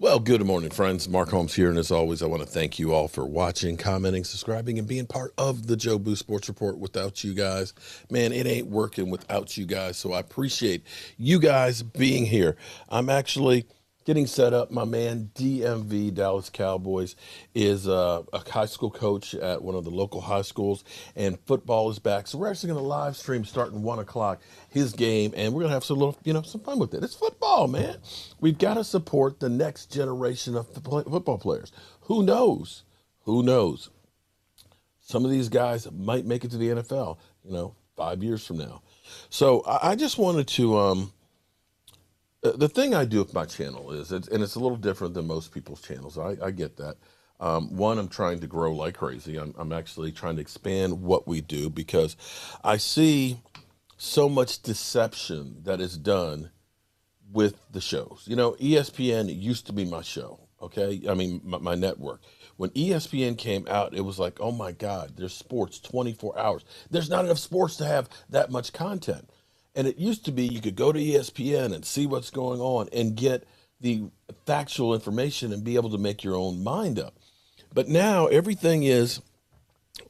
Well, good morning, friends. Mark Holmes here, and as always, I want to thank you all for watching, commenting, subscribing, and being part of the Joe Boo Sports Report. Without you guys, man, it ain't working without you guys, so I appreciate you guys being here. I'm actually getting set up. My man, DMV, Dallas Cowboys, is a high school coach at one of the local high schools, and football is back. So we're actually going to live stream starting 1 o'clock his game, and we're going to have some little, some fun with it. It's football, man. We've got to support the next generation of football players. Who knows? Who knows? Some of these guys might make it to the NFL, 5 years from now. So I just wanted to, the thing I do with my channel is, and it's a little different than most people's channels. I get that. One, I'm trying to grow like crazy. I'm actually trying to expand what we do because I see so much deception that is done with the shows. ESPN used to be my show, okay? I mean, my network. When ESPN came out, it was like, oh my God, there's sports 24 hours. There's not enough sports to have that much content. And it used to be you could go to ESPN and see what's going on and get the factual information and be able to make your own mind up. But now everything is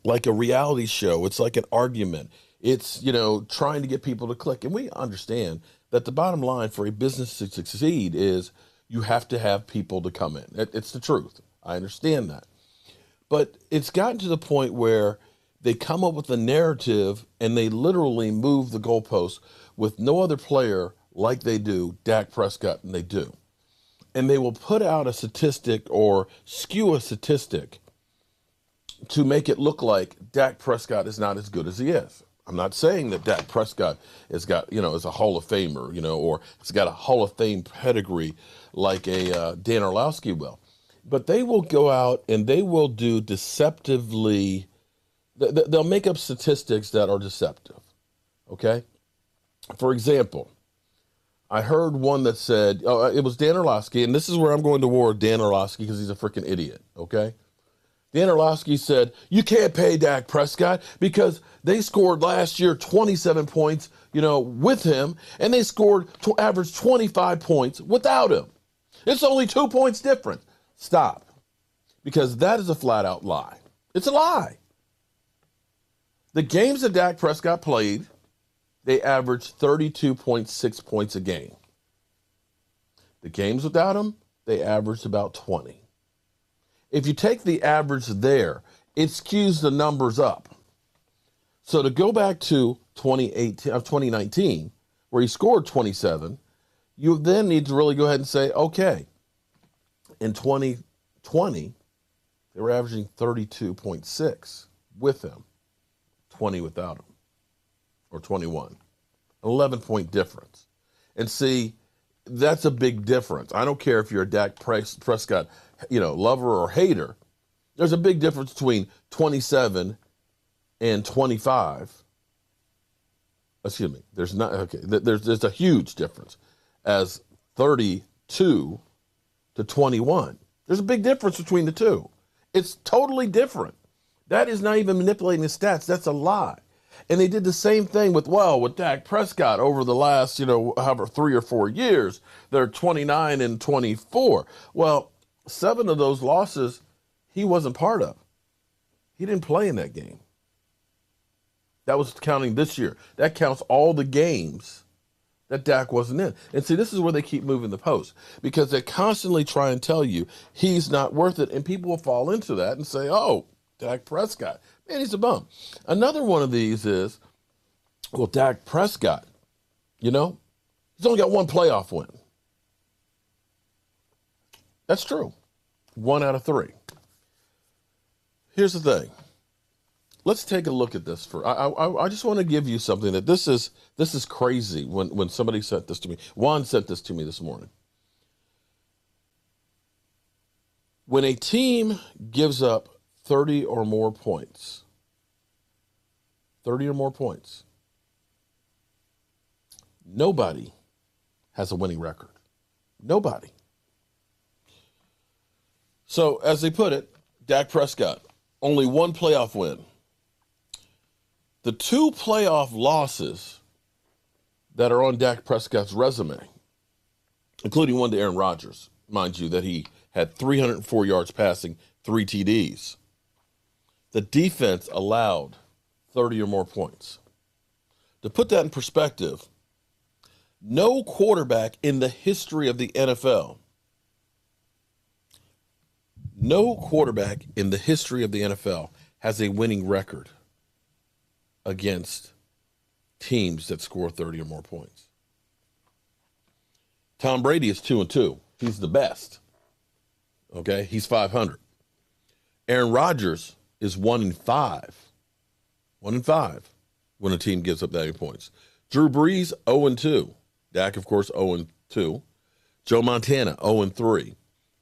like a reality show. It's like an argument. It's, trying to get people to click. And we understand that the bottom line for a business to succeed is you have to have people to come in. It's the truth. I understand that. But it's gotten to the point where they come up with a narrative and they literally move the goalposts with no other player like they do Dak Prescott, and they do. And they will put out a statistic or skew a statistic to make it look like Dak Prescott is not as good as he is. I'm not saying that Dak Prescott is a Hall of Famer, or has got a Hall of Fame pedigree like a Dan Orlovsky will. But they will go out and they will do deceptively, they'll make up statistics that are deceptive, okay? For example, I heard one that said, it was Dan Orlovsky, and this is where I'm going to war with Dan Orlovsky because he's a freaking idiot, okay? Dan Orlovsky said, you can't pay Dak Prescott because they scored last year 27 points, with him, and they scored average 25 points without him. It's only 2 points different. Stop. Because that is a flat out lie. It's a lie. The games that Dak Prescott played, they averaged 32.6 points a game. The games without him, they averaged about 20. If you take the average there, it skews the numbers up. So to go back to 2019, where he scored 27, you then need to really go ahead and say, okay, in 2020, they were averaging 32.6 with him, 20 without him, or 21, an 11-point difference. And see, that's a big difference. I don't care if you're a Dak Prescott, lover or hater. There's a big difference between 27 and 25. Excuse me. There's not, okay. There's a huge difference as 32 to 21. There's a big difference between the two. It's totally different. That is not even manipulating the stats. That's a lie. And they did the same thing with Dak Prescott over the last, however, 3 or 4 years. They're 29 and 24. Well, 7 of those losses, he wasn't part of. He didn't play in that game. That was counting this year. That counts all the games that Dak wasn't in. And see, this is where they keep moving the post because they constantly try and tell you he's not worth it. And people will fall into that and say, oh, Dak Prescott, man, he's a bum. Another one of these is, well, Dak Prescott, he's only got 1 playoff win. That's true. 1 out of 3. Here's the thing. Let's take a look at this. I just want to give you something that this is crazy when somebody sent this to me. Juan sent this to me this morning. When a team gives up 30 or more points, nobody has a winning record. Nobody. So, as they put it, Dak Prescott, only 1 playoff win. The 2 playoff losses that are on Dak Prescott's resume, including one to Aaron Rodgers, mind you, that he had 304 yards passing, 3 TDs. The defense allowed 30 or more points. To put that in perspective, no quarterback in the history of the NFL, has a winning record against teams that score 30 or more points. Tom Brady is 2-2. He's the best. Okay, he's 500. Aaron Rodgers is 1-5. 1-5 when a team gives up that many points. Drew Brees 0-2. Dak, of course, 0-2. Joe Montana 0-3.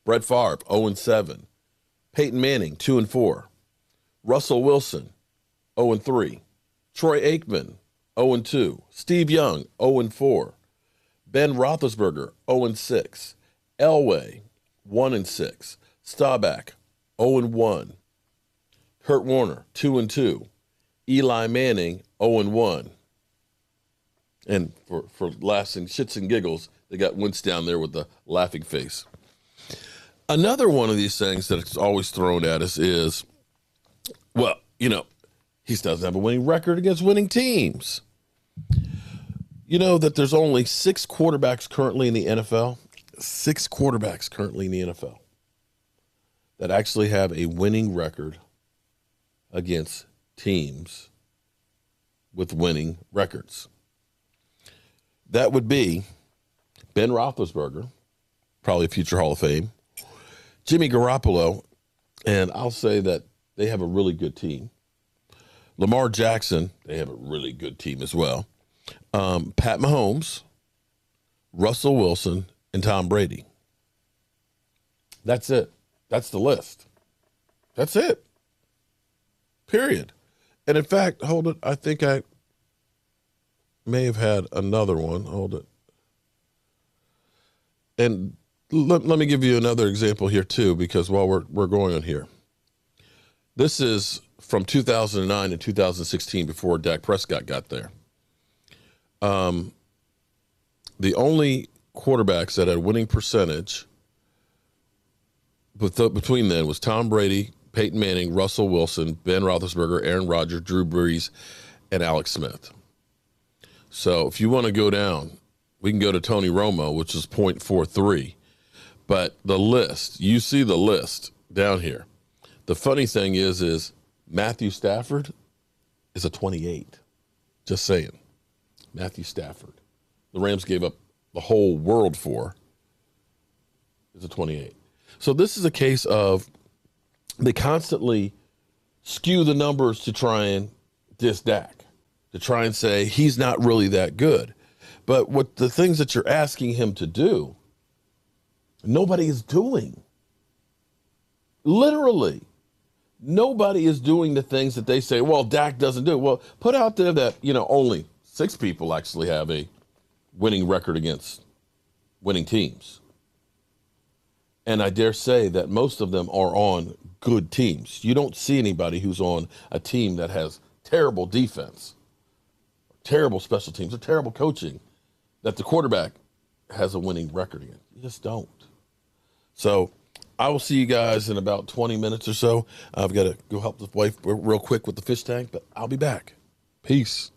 Brett Favre 0-7. Peyton Manning 2-4. Russell Wilson 0-3. Troy Aikman 0-2. Steve Young 0-4. Ben Roethlisberger 0-6. Elway 1-6. Staubach 0-1. Kurt Warner 2-2. Eli Manning 0-1. And for laughing shits and giggles, they got Wentz down there with the laughing face. Another one of these things that's always thrown at us is, well, he doesn't have a winning record against winning teams. You know that there's only 6 quarterbacks currently in the NFL? 6 quarterbacks currently in the NFL that actually have a winning record against teams with winning records. That would be Ben Roethlisberger, probably future Hall of Fame, Jimmy Garoppolo, and I'll say that they have a really good team. Lamar Jackson, they have a really good team as well. Pat Mahomes, Russell Wilson, and Tom Brady. That's it. That's the list. That's it. Period. And in fact, hold it, I think I may have had another one. Hold it. And let me give you another example here too, because while we're going on here. This is from 2009 and 2016 before Dak Prescott got there. The only quarterbacks that had winning percentage between then was Tom Brady, Peyton Manning, Russell Wilson, Ben Roethlisberger, Aaron Rodgers, Drew Brees, and Alex Smith. So if you want to go down, we can go to Tony Romo, which is .43. But the list, you see the list down here. The funny thing is Matthew Stafford is a 28. Just saying. Matthew Stafford. The Rams gave up the whole world for is a 28. So this is a case of they constantly skew the numbers to try and diss Dak, to try and say he's not really that good. But what the things that you're asking him to do, nobody is doing. Literally. Nobody is doing the things that they say, well, Dak doesn't do. Well, put out there that, only 6 people actually have a winning record against winning teams. And I dare say that most of them are on good teams. You don't see anybody who's on a team that has terrible defense, terrible special teams, or terrible coaching, that the quarterback has a winning record against. You just don't. So I will see you guys in about 20 minutes or so. I've got to go help the wife real quick with the fish tank, but I'll be back. Peace.